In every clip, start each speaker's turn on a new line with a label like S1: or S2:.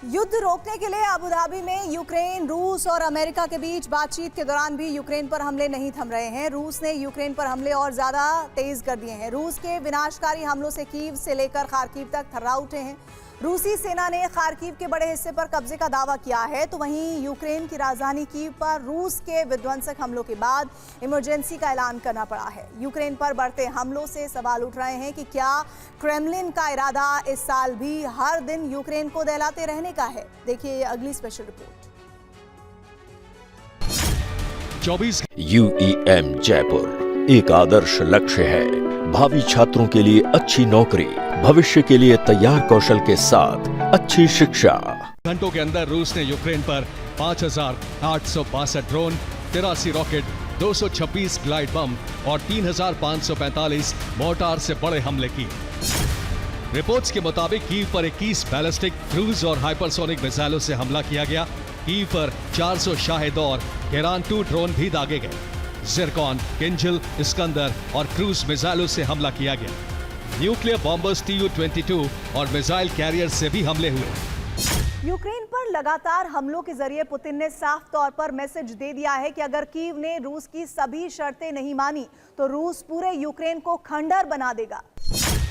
S1: युद्ध रोकने के लिए अबू धाबी में यूक्रेन, रूस और अमेरिका के बीच बातचीत के दौरान भी यूक्रेन पर हमले नहीं थम रहे हैं। रूस ने यूक्रेन पर हमले और ज्यादा तेज कर दिए हैं। रूस के विनाशकारी हमलों से कीव से लेकर खार्किव तक थर्रा उठे हैं। रूसी सेना ने खार्किव के बड़े हिस्से पर कब्जे का दावा किया है, तो वहीं यूक्रेन की राजधानी कीव पर रूस के विध्वंसक हमलों के बाद इमरजेंसी का ऐलान करना पड़ा है। यूक्रेन पर बढ़ते हमलों से सवाल उठ रहे हैं कि क्या क्रेमलिन का इरादा इस साल भी हर दिन यूक्रेन को दहलाते रहने का है। देखिए अगली स्पेशल रिपोर्ट।
S2: 24 UEM जयपुर एक आदर्श लक्ष्य है। भावी छात्रों के लिए अच्छी नौकरी, भविष्य के लिए तैयार कौशल के साथ अच्छी शिक्षा।
S3: घंटों के अंदर रूस ने यूक्रेन पर 5,862 ड्रोन, 83 रॉकेट, 226 ग्लाइड बम और 3,545 मोर्टार से बड़े हमले किए। रिपोर्ट्स के मुताबिक कीव पर 21 बैलिस्टिक, क्रूज और हाइपरसोनिक मिसाइलों से हमला किया गया। कीव पर 400 शाहिद और गेरान-2 ड्रोन भी दागे गए। जिरकॉन, किंजल, इस्कंदर और क्रूज मिसाइलों से हमला किया गया। न्यूक्लियर बॉम्बर्स Tu-22 और मिसाइल कैरियर से भी हमले हुए।
S1: यूक्रेन पर लगातार हमलों के जरिए पुतिन ने साफ तौर पर मैसेज दे दिया है कि अगर कीव ने रूस की सभी शर्तें नहीं मानी तो रूस पूरे यूक्रेन को खंडहर बना देगा।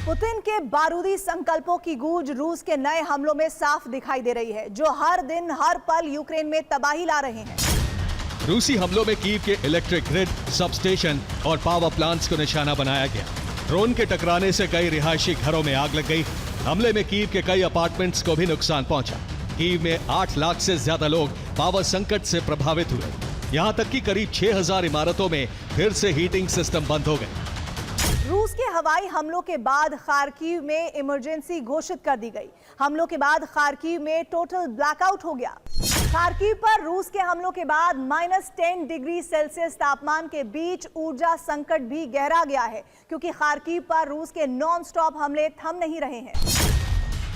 S1: पुतिन के बारूदी संकल्पों की गूंज रूस के नए हमलों में साफ दिखाई दे रही है, जो हर दिन हर पल यूक्रेन में तबाही ला रहे हैं।
S3: रूसी हमलों में कीव के इलेक्ट्रिक ग्रिड, सबस्टेशन और पावर प्लांट्स को निशाना बनाया गया। ड्रोन के टकराने से कई रिहायशी घरों में आग लग गई। हमले में कीव के कई अपार्टमेंट्स को भी नुकसान पहुंचा। कीव में 8 लाख से ज्यादा लोग पावर संकट से प्रभावित हुए। यहां तक कि करीब 6,000 इमारतों में फिर से हीटिंग सिस्टम बंद हो गए।
S1: रूस के हवाई हमलों के बाद खार्किव में इमरजेंसी घोषित कर दी गई। हमलों के बाद खार्किव में टोटल ब्लैकआउट हो गया। खार्किव पर रूस के हमलों के बाद -10 डिग्री सेल्सियस तापमान के बीच ऊर्जा संकट भी गहरा गया है, क्योंकि खार्किव पर रूस के नॉन स्टॉप हमले थम नहीं रहे हैं।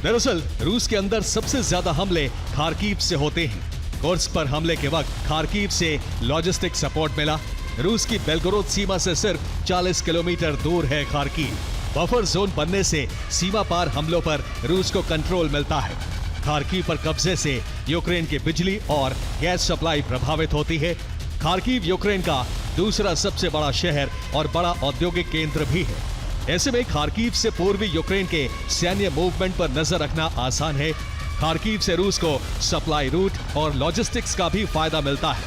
S3: दरअसल रूस के अंदर सबसे ज्यादा हमले खार्किव से होते हैं। कुर्स्क पर हमले के वक्त खार्किव से लॉजिस्टिक सपोर्ट मिला। रूस की बेलगोरोद सीमा से सिर्फ 40 किलोमीटर दूर है खार्किव। बफर जोन बनने से सीमा पार हमलों पर रूस को कंट्रोल मिलता है। खार्किव पर कब्जे से यूक्रेन की बिजली और गैस सप्लाई प्रभावित होती है। खार्किव यूक्रेन का दूसरा सबसे बड़ा शहर और बड़ा औद्योगिक केंद्र भी है। ऐसे में खार्किव से पूर्वी यूक्रेन के सैन्य मूवमेंट पर नजर रखना आसान है। खार्किव से रूस को सप्लाई रूट और लॉजिस्टिक्स का भी फायदा मिलता है।